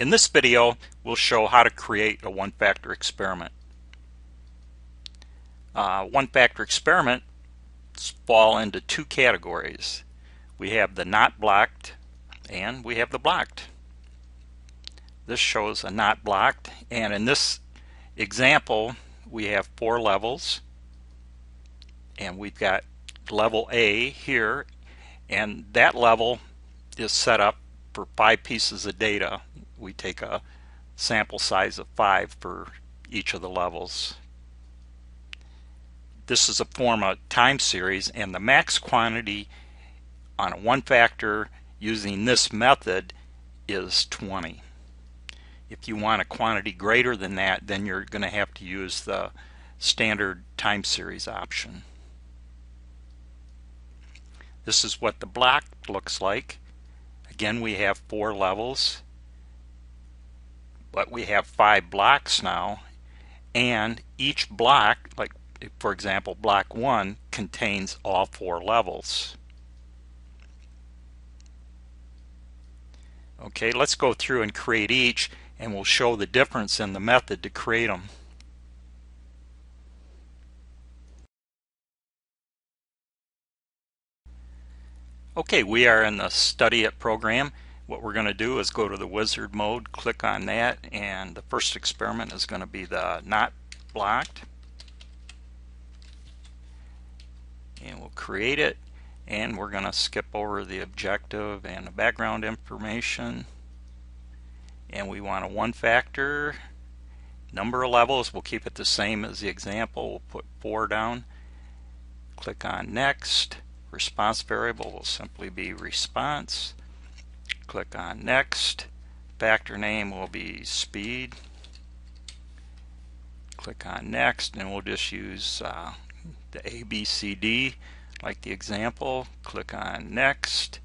In this video, we'll show how to create a one-factor experiment. One-factor experiments fall into two categories. We have the not blocked and we have the blocked. This shows a not blocked, and in this example we have 4 levels, and we've got level A here, and that level is set up for 5 pieces of data. We take a sample size of 5 for each of the levels. This is a form of time series, and the max quantity on a one-factor using this method is 20. If you want a quantity greater than that, then you're going to have to use the standard time series option. This is what the block looks like. Again, we have 4 levels, but we have 5 blocks now, and each block, like for example block 1, contains all 4 levels. Okay, let's go through and create each, and we'll show the difference in the method to create them. Okay, we are in the Study It program. What we're going to do is go to the wizard mode, click on that, and the first experiment is going to be the not blocked. And we'll create it, and we're going to skip over the objective and the background information. And we want a one-factor. Number of levels, we'll keep it the same as the example. We'll put 4 down. Click on Next. Response variable will simply be response. Click on Next. Factor name will be speed. Click on Next, and we'll just use the ABCD like the example. Click on Next.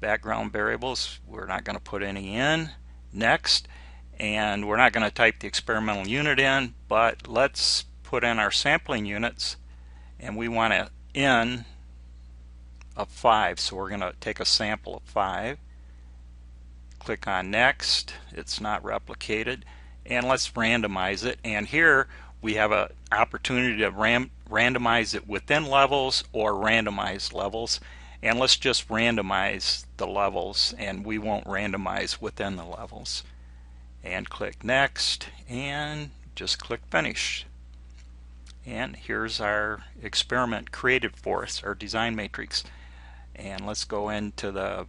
Background variables, we're not going to put any in. Next. And we're not going to type the experimental unit in, but let's put in our sampling units, and we want an N of 5, so we're going to take a sample of 5. Click on Next. It's not replicated, and let's randomize it. And here we have an opportunity to randomize it within levels or randomize levels, and let's just randomize the levels, and we won't randomize within the levels. And click Next, and just click Finish. And here's our experiment created for us, our design matrix. And let's go into the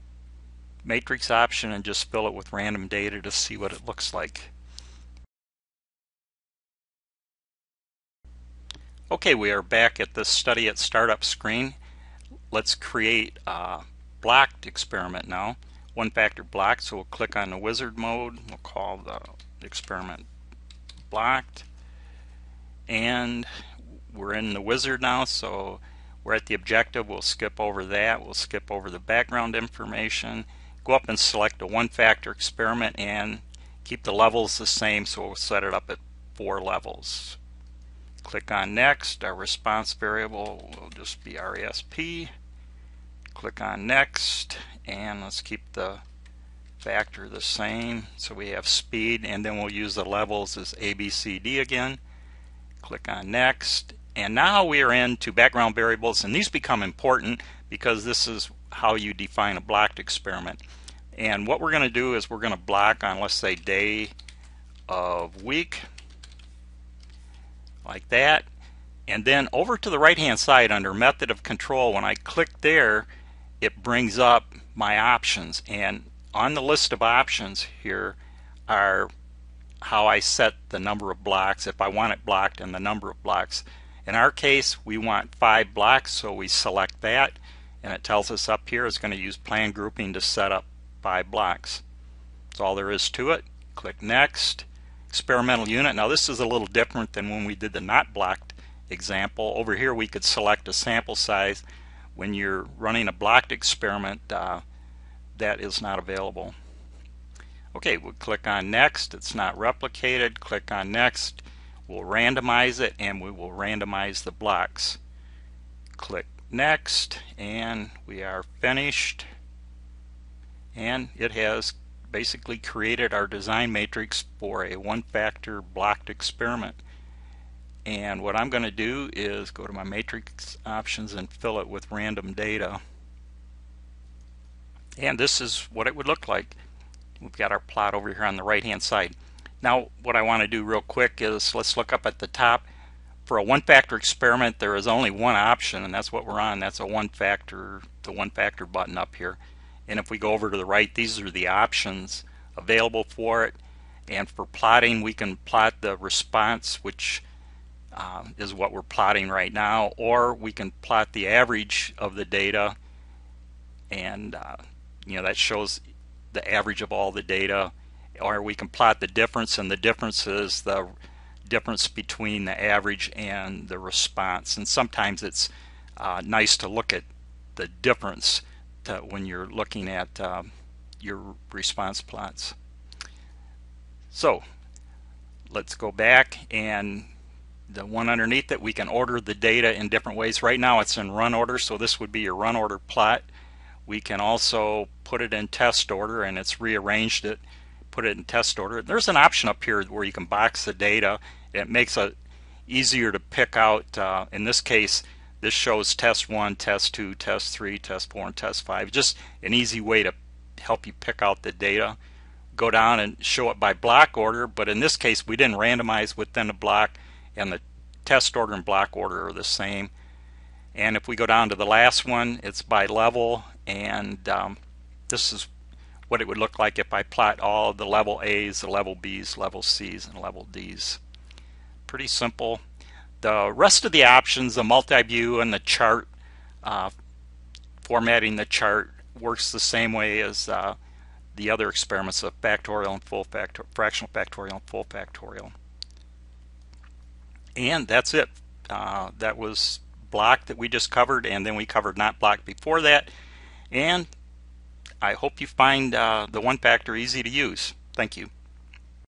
matrix option and just fill it with random data to see what it looks like. Okay, we are back at the Study It startup screen. Let's create a blocked experiment now. One-factor block, so we'll click on the wizard mode. We'll call the experiment blocked. And we're in the wizard now, so we're at the objective. We'll skip over that. We'll skip over the background information. Go up and select a one-factor experiment and keep the levels the same, so we'll set it up at 4 levels. Click on Next. Our response variable will just be RESP. Click on Next, and let's keep the factor the same, so we have speed, and then we'll use the levels as ABCD again. Click on Next, and now we are into background variables, and these become important because this is how you define a blocked experiment. And what we're going to do is we're going to block on, let's say, day of week, like that. And then over to the right hand side under method of control, when I click there, it brings up my options, and on the list of options here are how I set the number of blocks, if I want it blocked, and the number of blocks. In our case, we want 5 blocks, so we select that, and it tells us up here it's going to use plan grouping to set up 5 blocks. That's all there is to it. Click Next. Experimental unit. Now this is a little different than when we did the not blocked example. Over here we could select a sample size. When you're running a blocked experiment, that is not available. Okay, we'll click on Next. It's not replicated. Click on Next. We'll randomize it, and we will randomize the blocks. Click Next, and we are finished. And it has basically created our design matrix for a one-factor blocked experiment. And what I'm going to do is go to my matrix options and fill it with random data. And this is what it would look like. We've got our plot over here on the right hand side. Now what I want to do real quick is let's look up at the top. For a one-factor experiment, there is only one option, and that's what we're on. That's a one-factor, the one-factor button up here. And if we go over to the right, these are the options available for it. And for plotting, we can plot the response, which is what we're plotting right now, or we can plot the average of the data, and that shows the average of all the data, or we can plot the difference, and the difference is the difference between the average and the response. And sometimes it's nice to look at the difference when you're looking at your response plots. So let's go back, and the one underneath it, we can order the data in different ways. Right now it's in run order, so this would be your run order plot. We can also put it in test order, and it's rearranged it, put it in test order. There's an option up here where you can box the data. It makes it easier to pick out. In this case, this shows test 1, test 2, test 3, test 4, and test 5. Just an easy way to help you pick out the data. Go down and show it by block order, but in this case we didn't randomize within the block, and the test order and block order are the same. And if we go down to the last one, it's by level, and this is what it would look like if I plot all of the level A's, the level B's, level C's, and level D's. Pretty simple. The rest of the options, the multi-view and the chart, formatting the chart, works the same way as the other experiments of factorial and full factorial, fractional factorial and full factorial. And that's it. That was block that we just covered, and then we covered not block before that. And I hope you find the one factor easy to use. Thank you.